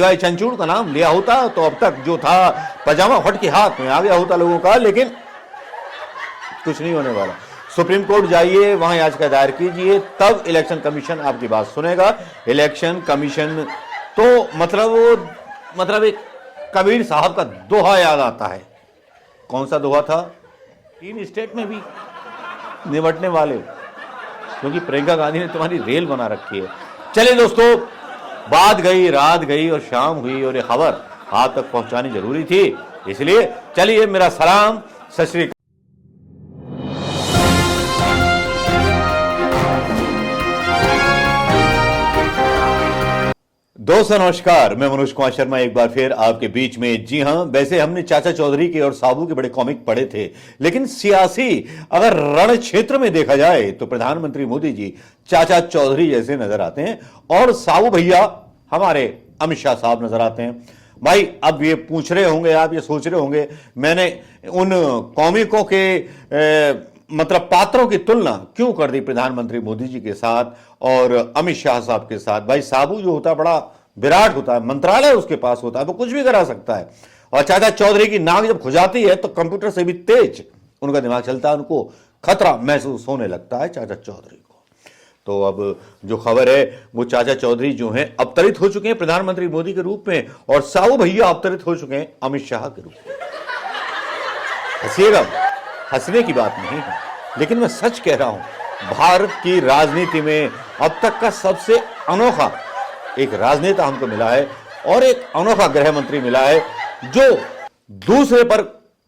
चंचूड़ का नाम लिया होता तो अब तक जो था पजामा फट के हाथ में आ गया होता लोगों का, लेकिन कुछ नहीं होने वाला। सुप्रीम कोर्ट जाइए, वहां याचिका दायर कीजिए, तब इलेक्शन कमीशन आपकी बात सुनेगा। इलेक्शन कमीशन तो मतलब एक कबीर साहब का दोहा याद आता है। कौन सा दोहा था? 3 स्टेट में भी निपटने वाले, क्योंकि प्रियंका गांधी ने तुम्हारी रेल बना रखी है। चलिए दोस्तों, बात गई, रात गई और शाम हुई और ये खबर आप तक पहुंचानी जरूरी थी, इसलिए चलिए मेरा सलाम, सत श्री अकाल। दोस्तों नमस्कार, मैं मनोज कुमार शर्मा एक बार फिर आपके बीच में। जी हां, वैसे हमने चाचा चौधरी के और साबू के बड़े कॉमिक पढ़े थे, लेकिन सियासी अगर रण क्षेत्र में देखा जाए तो प्रधानमंत्री मोदी जी चाचा चौधरी जैसे नजर आते हैं और साबू भैया हमारे अमित शाह साहब नजर आते हैं। भाई अब ये पूछ रहे होंगे आप, ये सोच रहे होंगे मैंने उन कॉमिकों के पात्रों की तुलना क्यों कर दी प्रधानमंत्री मोदी जी के साथ और अमित शाह साहब के साथ। भाई साबू जो होता है बड़ा विराट होता है, मंत्रालय उसके पास होता है, वो कुछ भी करा सकता है। और चाचा चौधरी की नाक जब खुजाती है तो कंप्यूटर से भी तेज उनका दिमाग चलता है, उनको खतरा महसूस होने लगता है चाचा चौधरी को। तो अब जो खबर है वो चाचा चौधरी जो हैं अवतरित हो चुके हैं प्रधानमंत्री मोदी के रूप में और साबू भैया अवतरित हो चुके हैं अमित शाह के रूप में। हंसिएगा, हंसने की बात नहीं है, लेकिन मैं सच कह रहा हूं, भारत की राजनीति में अब तक का सबसे अनोखा एक राजनेता हमको मिला है और एक अनोखा गृह मंत्री मिला है जो दूसरे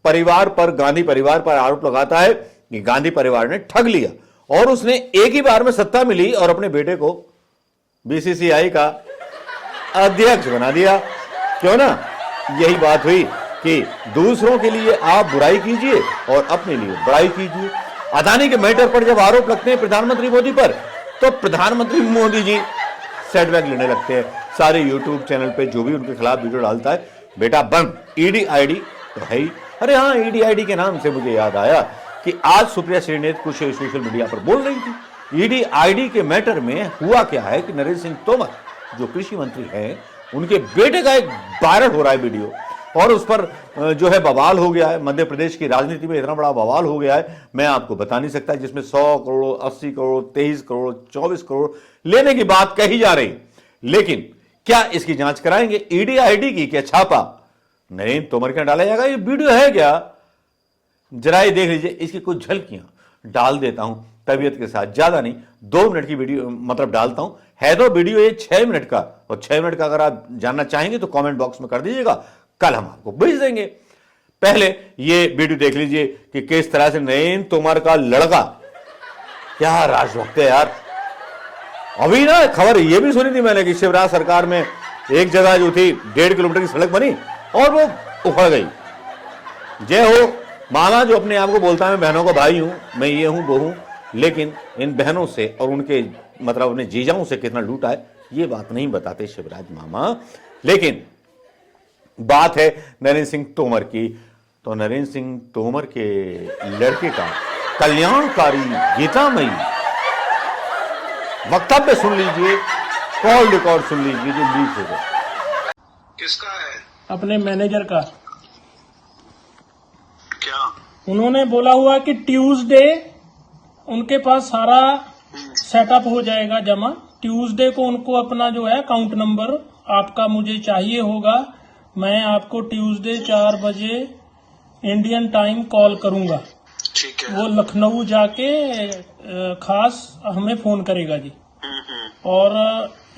परिवार पर, गांधी परिवार पर आरोप लगाता है कि गांधी परिवार ने ठग लिया और उसने एक ही बार में सत्ता मिली और अपने बेटे को बीसीसीआई का अध्यक्ष बना दिया। क्यों ना, यही बात हुई कि दूसरों के लिए आप बुराई कीजिए और अपने लिए बड़ाई कीजिए। अदानी के मैटर पर जब आरोप लगते हैं प्रधानमंत्री मोदी पर, तो प्रधानमंत्री मोदी जी सेटबैक लेने लगते हैं। सारे यूट्यूब चैनल पे जो भी उनके खिलाफ वीडियो डालता है, बेटा बंद, ईडी आईडी तो है ही। अरे हाँ, ईडी आईडी के नाम से मुझे याद आया कि आज सुप्रिया श्रीनेत कुछ सोशल मीडिया पर बोल रही थी। ईडी आईडी के मैटर में हुआ क्या है कि नरेंद्र सिंह तोमर जो कृषि मंत्री हैं, उनके बेटे का एक वायरल हो रहा है वीडियो और उस पर जो है बवाल हो गया है। मध्य प्रदेश की राजनीति में इतना बड़ा बवाल हो गया है, मैं आपको बता नहीं सकता, जिसमें 100 करोड़, 80 करोड़, 23 करोड़, 24 करोड़ लेने की बात कही जा रही। लेकिन क्या इसकी जांच कराएंगे? ईडी आईडी की क्या छापा नरेंद्र तोमर क्या डाला जाएगा? ये वीडियो है क्या? जरा ये देख लीजिए, इसकी कुछ झलकियां डाल देता हूं तबीयत के साथ, ज्यादा नहीं, 2 मिनट की वीडियो डालता हूं। है तो वीडियो ये 6 मिनट का, और 6 मिनट का अगर आप जानना चाहेंगे तो कमेंट बॉक्स में कर दीजिएगा, कल हम आपको भेज देंगे। पहले ये वीडियो देख लीजिए कि किस तरह से नरेंद्र तोमर का लड़का, क्या राजभक्त है यार। अभी ना खबर ये भी सुनी थी मैंने कि शिवराज सरकार में एक जगह जो थी 1.5 किलोमीटर की सड़क बनी और वो उखड़ गई। जय हो मामा, जो अपने आप को बोलता है मैं बहनों का भाई हूं, मैं ये हूं वो हूं, लेकिन इन बहनों से और उनके अपने जीजाओं से कितना लूटा है ये बात नहीं बताते शिवराज मामा। लेकिन बात है नरेंद्र सिंह तोमर की, तो नरेंद्र सिंह तोमर के लड़के का कल्याणकारी गीतामयी वक्तव्य सुन लीजिए, कॉल रिकॉर्ड सुन लीजिए जो लीक हो गया। किसका है? अपने मैनेजर का। क्या? उन्होंने बोला हुआ कि ट्यूसडे उनके पास सारा सेटअप हो जाएगा जमा। ट्यूसडे को उनको अपना जो है अकाउंट नंबर आपका मुझे चाहिए होगा। मैं आपको ट्यूसडे 4 बजे इंडियन टाइम कॉल करूंगा। ठीक है। वो लखनऊ जाके खास हमें फोन करेगा जी। और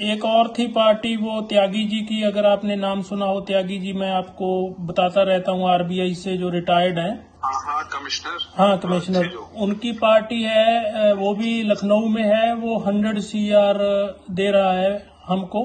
एक और थी पार्टी, वो त्यागी जी की, अगर आपने नाम सुना हो त्यागी जी, मैं आपको बताता रहता हूँ, आरबीआई से जो रिटायर्ड हैं। हाँ कमिश्नर। हाँ कमिश्नर, उनकी पार्टी है, वो भी लखनऊ में है। वो 100 CR दे रहा है हमको।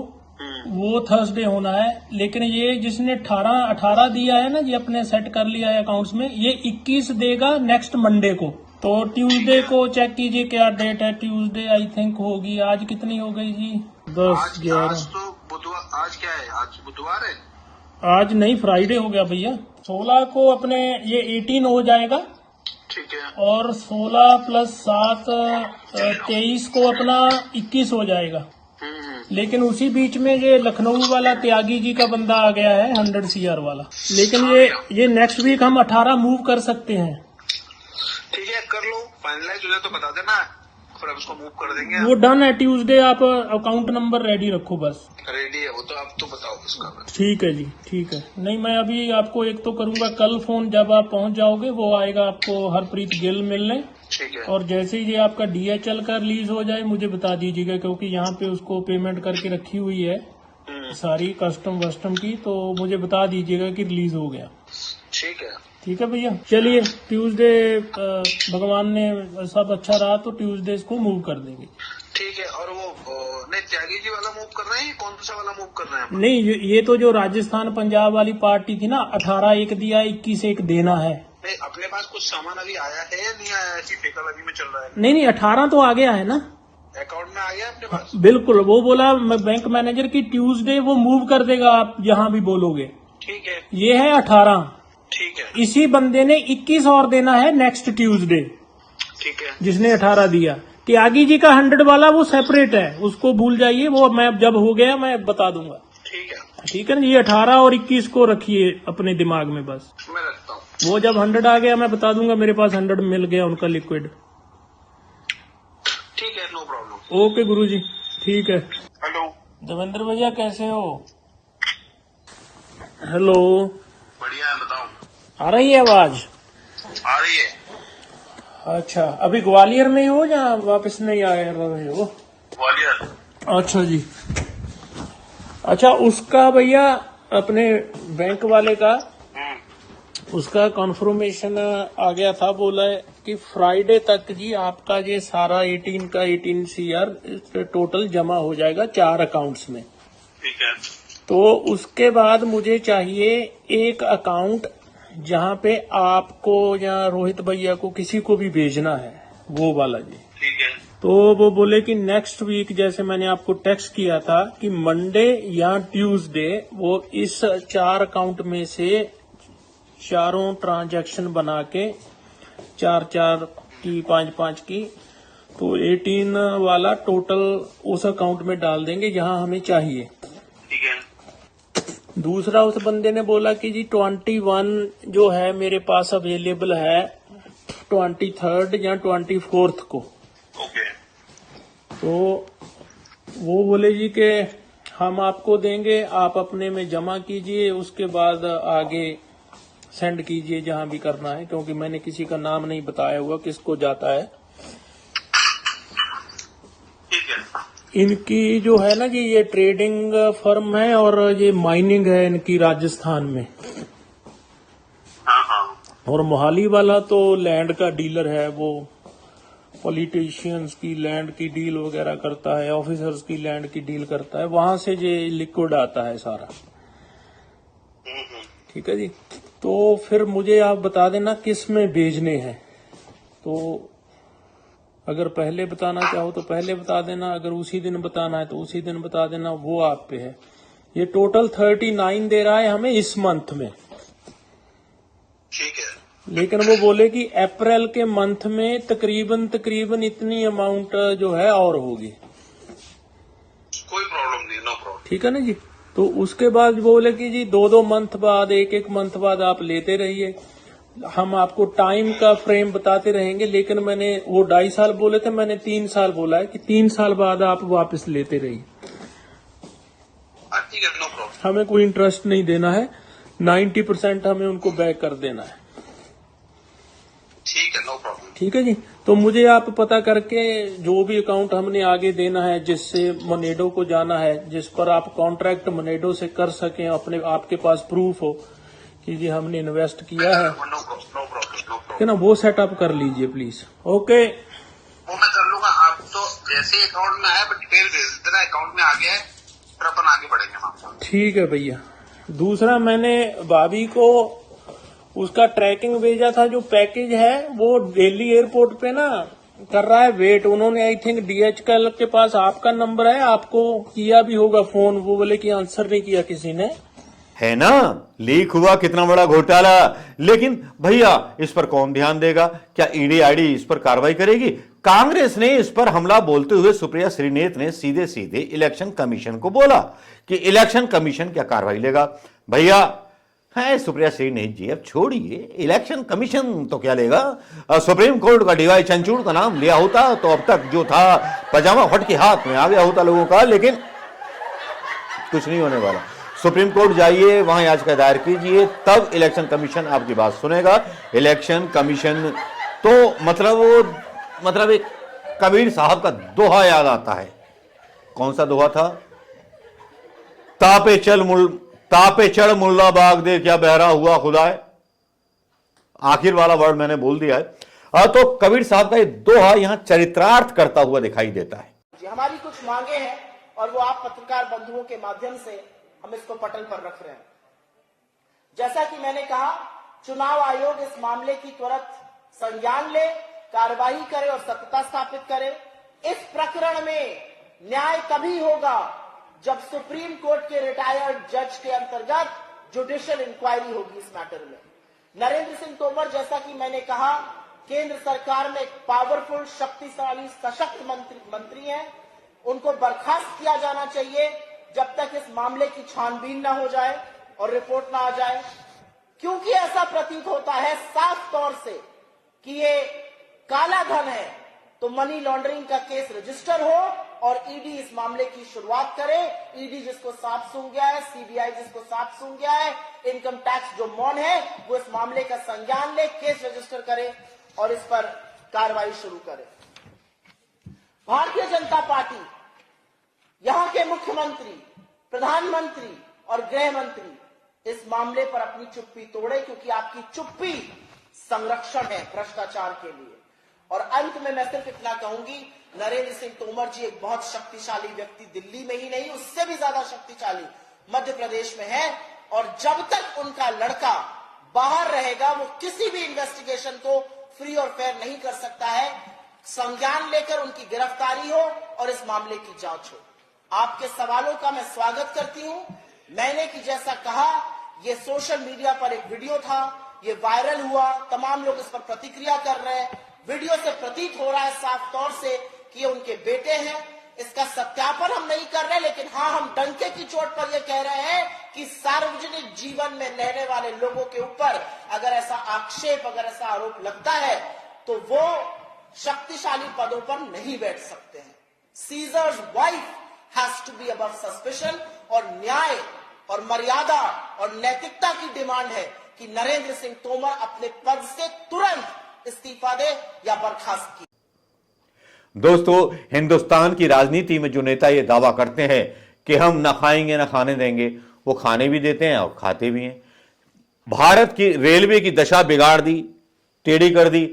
वो थर्सडे होना है। लेकिन ये जिसने 18 दिया है ना, ये अपने सेट कर लिया है अकाउंट्स में, ये 21 देगा नेक्स्ट मंडे को। तो ट्यूसडे को चेक कीजिए क्या डेट है। ट्यूसडे आई थिंक होगी। आज कितनी हो गई जी? 10, 11। आज तो बुधवार। आज क्या है? आज बुधवार है। आज नहीं, फ्राइडे हो गया भैया। 16 को अपने ये 18 हो जाएगा। ठीक है। और 16 + 7 23 को अपना 21 हो जाएगा। लेकिन उसी बीच में ये लखनऊ वाला त्यागी जी का बंदा आ गया है 100 CR वाला। लेकिन ये नेक्स्ट वीक हम 18 मूव कर सकते हैं। ठीक है, कर लो, फाइनलाइज हो जाए तो बता देना, फिर हम उसको मूव कर देंगे। वो डन है। ट्यूसडे आप अकाउंट नंबर रेडी रखो बस। रेडी है वो तो, आप तो बताओ उसका। ठीक है जी, ठीक है। नहीं, मैं अभी आपको एक तो करूंगा कल फोन, जब आप पहुंच जाओगे वो आएगा आपको हरप्रीत गिल मिलने। ठीक है, और जैसे ही ये आपका DHL का रिलीज हो जाए मुझे बता दीजिएगा, क्योंकि यहाँ पे उसको पेमेंट करके रखी हुई है सारी कस्टम वस्टम की, तो मुझे बता दीजिएगा कि रिलीज हो गया। ठीक है, ठीक है भैया, चलिए ट्यूसडे भगवान ने सब अच्छा रहा तो ट्यूसडे इसको मूव कर देंगे। ठीक है। और वो नहीं, त्यागी जी वाला मूव कर रहे हैं, कौन सा वाला मूव कर रहे हैं? नहीं, ये तो जो राजस्थान पंजाब वाली पार्टी थी ना, 18 एक दिया, 21 एक देना है। नहीं, अपने पास कुछ सामान अभी आया है या नहीं आया? ऐसी ठेका लगी में चल रहा है। नहीं, 18 तो आ गया है ना, अकाउंट में आ गया अपने पास। बिल्कुल। वो बोला बैंक मैनेजर की ट्यूसडे वो मूव कर देगा, आप जहाँ भी बोलोगे। ठीक है, ये है 18। ठीक है, इसी बंदे ने 21 और देना है नेक्स्ट ट्यूसडे, ठीक है, जिसने 18 दिया। त्यागी जी का 100 वाला वो सेपरेट है, उसको भूल जाइए, वो मैं जब हो गया मैं बता दूंगा। ठीक है, ठीक है ना, ये 18 और 21 को रखिए अपने दिमाग में बस। मैं रखता हूँ। वो जब 100 आ गया मैं बता दूंगा, मेरे पास 100 मिल गया उनका लिक्विड। ठीक है, नो प्रॉब्लम। ओके गुरुजी, ठीक है। हेलो, देवेंद्र भैया कैसे हो? हेलो, बढ़िया है, बताओ। आ रही है आवाज? आ रही है। अच्छा, अभी ग्वालियर में ही हो या वापस नहीं आ रहे हो? ग्वालियर। अच्छा जी। अच्छा, उसका भैया अपने बैंक वाले का उसका कॉन्फर्मेशन आ गया था, बोला है कि फ्राइडे तक जी आपका ये सारा 18 का 18 CR टोटल जमा हो जाएगा 4 अकाउंट्स में। ठीक है, तो उसके बाद मुझे चाहिए एक अकाउंट जहां पे आपको या रोहित भैया को किसी को भी भेजना है, वो वाला जी। ठीक है, तो वो बोले कि नेक्स्ट वीक, जैसे मैंने आपको टेक्स्ट किया था कि मंडे या ट्यूसडे वो इस 4 अकाउंट में से चारों ट्रांजैक्शन बना के 4-4 की 5-5 की, तो 18 वाला टोटल उस अकाउंट में डाल देंगे जहां हमें चाहिए। ठीक है, दूसरा, उस बंदे ने बोला कि जी 21 जो है मेरे पास अवेलेबल है 23rd या 24th को। ओके, तो वो बोले जी कि हम आपको देंगे, आप अपने में जमा कीजिए, उसके बाद आगे सेंड कीजिए जहां भी करना है, क्योंकि मैंने किसी का नाम नहीं बताया हुआ किसको जाता है। ठीक है, इनकी जो है ना जी, ये ट्रेडिंग फर्म है और ये माइनिंग है इनकी राजस्थान में। हाँ हाँ, और मोहाली वाला तो लैंड का डीलर है, वो पॉलिटिशियंस की लैंड की डील वगैरह करता है, ऑफिसर्स की लैंड की डील करता है, वहां से ये लिक्विड आता है सारा। ठीक है जी। तो फिर मुझे आप बता देना किस में भेजने हैं, तो अगर पहले बताना चाहो तो पहले बता देना, अगर उसी दिन बताना है तो उसी दिन बता देना, वो आप पे है। ये टोटल 39 दे रहा है हमें इस मंथ में। ठीक है, लेकिन वो बोले कि अप्रैल के मंथ में तकरीबन इतनी अमाउंट जो है और होगी। कोई प्रॉब्लम नहीं, नो प्रॉब्लम। ठीक है ना जी। तो उसके बाद बोले कि जी 2-2 मंथ बाद, 1-1 मंथ बाद आप लेते रहिए, हम आपको टाइम का फ्रेम बताते रहेंगे। लेकिन मैंने वो 2.5 साल बोले थे, मैंने 3 साल बोला है कि 3 साल बाद आप वापस लेते रहिए। ठीक है, नो प्रॉब्लम। हमें कोई इंटरेस्ट नहीं देना है, 90% हमें उनको बैक कर देना है। ठीक है, नो प्रॉब्लम। ठीक है जी। तो मुझे आप पता करके जो भी अकाउंट हमने आगे देना है, जिससे मोनेडो को जाना है, जिस पर आप कॉन्ट्रैक्ट मोनेडो से कर सकें, अपने आपके पास प्रूफ हो कि जी हमने इन्वेस्ट किया है, नो प्रॉब्लम। है ना, वो सेटअप कर लीजिए प्लीज। ओके, वो मैं कर लूंगा। आप तो जैसे अकाउंट में आया डिटेल भेज देना, अकाउंट में आ गया है, फिर अपन आगे बढ़ेंगे वहाँ। ठीक है भैया। दूसरा, मैंने भाभी को उसका ट्रैकिंग भेजा था, जो पैकेज है वो दिल्ली एयरपोर्ट पे ना कर रहा है वेट। उन्होंने आई थिंक DHL के पास आपका नंबर है, आपको किया भी होगा फोन, वो बोले कि आंसर नहीं किया किसी ने। है ना, लीक हुआ कितना बड़ा घोटाला। लेकिन भैया इस पर कौन ध्यान देगा? क्या ED ID इस पर कार्रवाई करेगी? कांग्रेस ने इस पर हमला बोलते हुए सुप्रिया श्रीनेत ने सीधे सीधे इलेक्शन कमीशन को बोला कि इलेक्शन कमीशन क्या कार्रवाई लेगा। भैया है सुप्रिया श्रीनेत जी, अब छोड़िए, इलेक्शन कमीशन तो क्या लेगा। सुप्रीम कोर्ट का डीवाई चंद्रचूड़ का नाम लिया होता तो अब तक जो था पजामा फट के हाथ में आ गया होता लोगों का, लेकिन कुछ नहीं होने वाला। सुप्रीम कोर्ट जाइए, वहां याचिका दायर कीजिए, तब इलेक्शन कमीशन आपकी बात सुनेगा। इलेक्शन कमीशन तो मतलब एक कबीर साहब का दोहा याद आता है। कौन सा दोहा था? तापे चढ़ मुल्ला बाग दे, क्या बहरा हुआ खुदाए। आखिर वाला वर्ड मैंने बोल दिया है। तो कबीर साहब का ये दोहा यहां चरित्रार्थ करता हुआ दिखाई देता है। हमारी कुछ मांगे हैं और वो आप पत्रकार बंधुओं के माध्यम से हम इसको पटल पर रख रहे हैं। जैसा कि मैंने कहा, चुनाव आयोग इस मामले की त्वरित संज्ञान ले, कार्रवाई करे और सत्यता स्थापित करे। इस प्रकरण में न्याय तभी होगा जब सुप्रीम कोर्ट के रिटायर्ड जज के अंतर्गत जुडिशियल इंक्वायरी होगी इस मैटर में। नरेंद्र सिंह तोमर, जैसा कि मैंने कहा, केंद्र सरकार में एक पावरफुल, शक्तिशाली, सशक्त मंत्री हैं। उनको बर्खास्त किया जाना चाहिए जब तक इस मामले की छानबीन न हो जाए और रिपोर्ट न आ जाए, क्योंकि ऐसा प्रतीत होता है साफ तौर से कि ये काला धन है। तो मनी लॉन्ड्रिंग का केस रजिस्टर हो और ईडी इस मामले की शुरुआत करे। ईडी जिसको सांप सूंघ गया है, सीबीआई जिसको सांप सूंघ गया है, इनकम टैक्स जो मौन है, वो इस मामले का संज्ञान ले, केस रजिस्टर करे और इस पर कार्रवाई शुरू करे। भारतीय जनता पार्टी, यहां के मुख्यमंत्री, प्रधानमंत्री और गृह मंत्री इस मामले पर अपनी चुप्पी तोड़े, क्योंकि आपकी चुप्पी संरक्षण है भ्रष्टाचार के लिए। और अंत में मैं सिर्फ इतना कहूंगी, नरेंद्र सिंह तोमर जी एक बहुत शक्तिशाली व्यक्ति दिल्ली में ही नहीं, उससे भी ज्यादा शक्तिशाली मध्य प्रदेश में है। और जब तक उनका लड़का बाहर रहेगा, वो किसी भी इन्वेस्टिगेशन को फ्री और फेयर नहीं कर सकता है। संज्ञान लेकर उनकी गिरफ्तारी हो और इस मामले की जांच हो। आपके सवालों का मैं स्वागत करती हूं। मैंने कि जैसा कहा, ये सोशल मीडिया पर एक वीडियो था, ये वायरल हुआ, तमाम लोग इस पर प्रतिक्रिया कर रहे हैं। वीडियो से प्रतीत हो रहा है साफ तौर से कि ये उनके बेटे हैं। इसका सत्यापन हम नहीं कर रहे, लेकिन हाँ, हम डंके की चोट पर यह कह रहे हैं कि सार्वजनिक जीवन में रहने वाले लोगों के ऊपर अगर ऐसा आक्षेप, अगर ऐसा आरोप लगता है, तो वो शक्तिशाली पदों पर नहीं बैठ सकते हैं। Caesar's wife has to be above suspicion. और न्याय और मर्यादा और नैतिकता की डिमांड है कि नरेंद्र सिंह तोमर अपने पद से तुरंत इस्तीफा दे या बर्खास्त की। दोस्तों, हिंदुस्तान की राजनीति में जो नेता ये दावा करते हैं कि हम ना खाएंगे ना खाने देंगे, वो खाने भी देते हैं और खाते भी हैं। भारत की रेलवे की दशा बिगाड़ दी, टेढ़ी कर दी।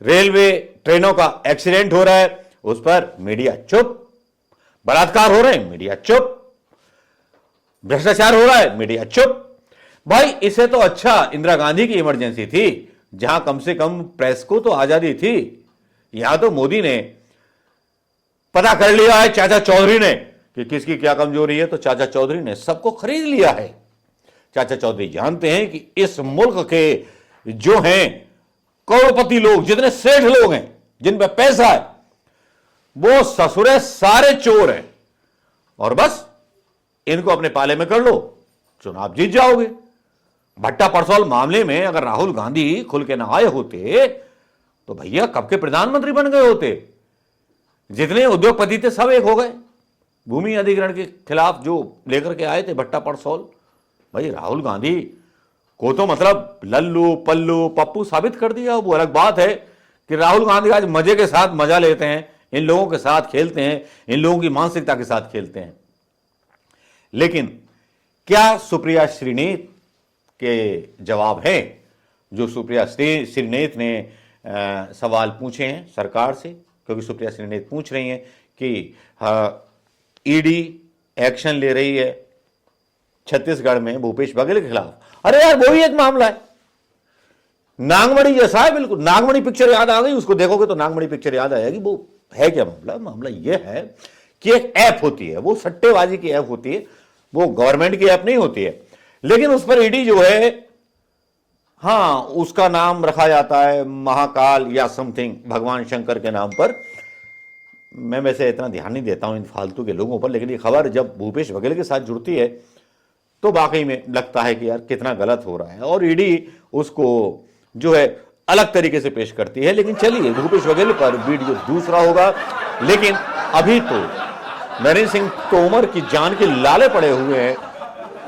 रेलवे ट्रेनों का एक्सीडेंट हो रहा है, उस पर मीडिया चुप। बलात्कार हो रहे हैं, मीडिया चुप। भ्रष्टाचार हो रहा है, मीडिया चुप। भाई, इसे तो अच्छा इंदिरा गांधी की इमरजेंसी थी, जहां कम से कम प्रेस को तो आजादी थी। यहां तो मोदी ने पता कर लिया है, चाचा चौधरी ने, कि किसकी क्या कमजोरी है, तो चाचा चौधरी ने सबको खरीद लिया है। चाचा चौधरी जानते हैं कि इस मुल्क के जो हैं करोड़पति लोग, जितने सेठ लोग हैं, जिन पे पैसा है, वो ससुरे सारे चोर हैं, और बस इनको अपने पाले में कर लो, चुनाव जीत जाओगे। भट्टा परसौल मामले में अगर राहुल गांधी खुल के ना आए होते तो भैया कब के प्रधानमंत्री बन गए होते। जितने उद्योगपति थे सब एक हो गए। भूमि अधिग्रहण के खिलाफ जो लेकर के आए थे भट्टा परसौल, भाई राहुल गांधी को तो मतलब लल्लू पल्लू पप्पू साबित कर दिया। वो अलग बात है कि राहुल गांधी आज मजे के साथ मजा लेते हैं, इन लोगों के साथ खेलते हैं, इन लोगों की मानसिकता के साथ खेलते हैं। लेकिन क्या सुप्रिया श्रीनेत के जवाब हैं जो सुप्रिया श्रीनेत ने सवाल पूछे हैं सरकार से? क्योंकि सुप्रिया श्रीनेत पूछ रही हैं कि ईडी एक्शन ले रही है छत्तीसगढ़ में भूपेश बघेल के खिलाफ। अरे यार, वो ही एक मामला है, नागमणि जैसा है बिल्कुल। नागमणि पिक्चर याद आ गई, उसको देखोगे तो नागमणि पिक्चर याद आएगी। वो है क्या मामला? मामला ये है कि एक ऐप होती है, वो सट्टेबाजी की ऐप होती है, वो गवर्नमेंट की ऐप नहीं होती है, लेकिन उस पर ईडी जो है हाँ, उसका नाम रखा जाता है महाकाल या समथिंग, भगवान शंकर के नाम पर। मैं वैसे इतना ध्यान नहीं देता हूं इन फालतू के लोगों पर, लेकिन ये खबर जब भूपेश बघेल के साथ जुड़ती है तो वाकई में लगता है कि यार कितना गलत हो रहा है, और ईडी उसको जो है अलग तरीके से पेश करती है। लेकिन चलिए, भूपेश बघेल पर वीडियो दूसरा होगा, लेकिन अभी तो नरेंद्र सिंह तोमर की जान के लाले पड़े हुए हैं,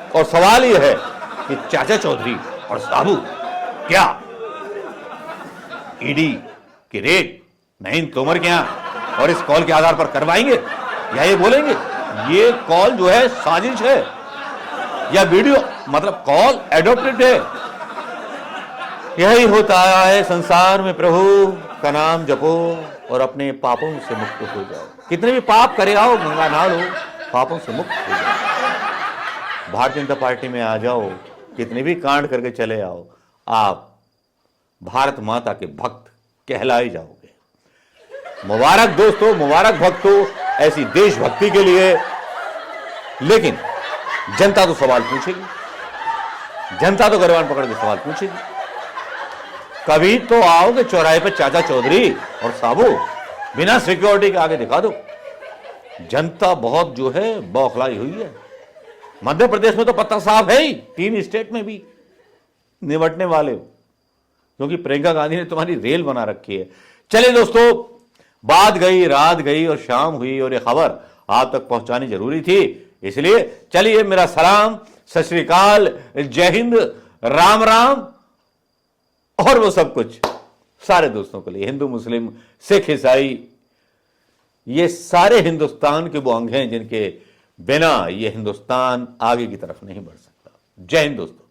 और सवाल यह है कि चाचा चौधरी और साबू क्या ईडी की रेड नरेंद्र तोमर के यहां और इस कॉल के आधार पर करवाएंगे, या ये बोलेंगे ये कॉल जो है साजिश है, या वीडियो मतलब कॉल एडॉप्टेड है। यही होता है संसार में, प्रभु का नाम जपो और अपने पापों से मुक्त हो जाओ। कितने भी पाप करे आओ, गंगा नहा लो, पापों से मुक्त हो जाओ। भारतीय जनता पार्टी में आ जाओ, कितने भी कांड करके चले आओ, आप भारत माता के भक्त कहलाए जाओगे। मुबारक दोस्तों, मुबारक भक्तों ऐसी देशभक्ति के लिए। लेकिन जनता तो सवाल पूछेगी, जनता तो गर्वान पकड़ के सवाल पूछेगी। कभी तो आओगे चौराहे पे चाचा चौधरी और साबू, बिना सिक्योरिटी के आगे दिखा दो। जनता बहुत जो है बौखलाई हुई है। मध्य प्रदेश में तो पत्ता साफ है ही, 3 स्टेट में भी निपटने वाले हो, क्योंकि प्रियंका गांधी ने तुम्हारी रेल बना रखी है। चलिए दोस्तों, बात गई, रात गई और शाम हुई, और ये खबर आप तक पहुंचानी जरूरी थी। इसलिए चलिए, मेरा सलाम, सत श्री अकाल, जय हिंद, राम राम और वो सब कुछ सारे दोस्तों के लिए, हिंदू मुस्लिम सिख ईसाई, ये सारे हिंदुस्तान के वो अंग हैं जिनके बिना ये हिंदुस्तान आगे की तरफ नहीं बढ़ सकता। जय हिंद दोस्तों।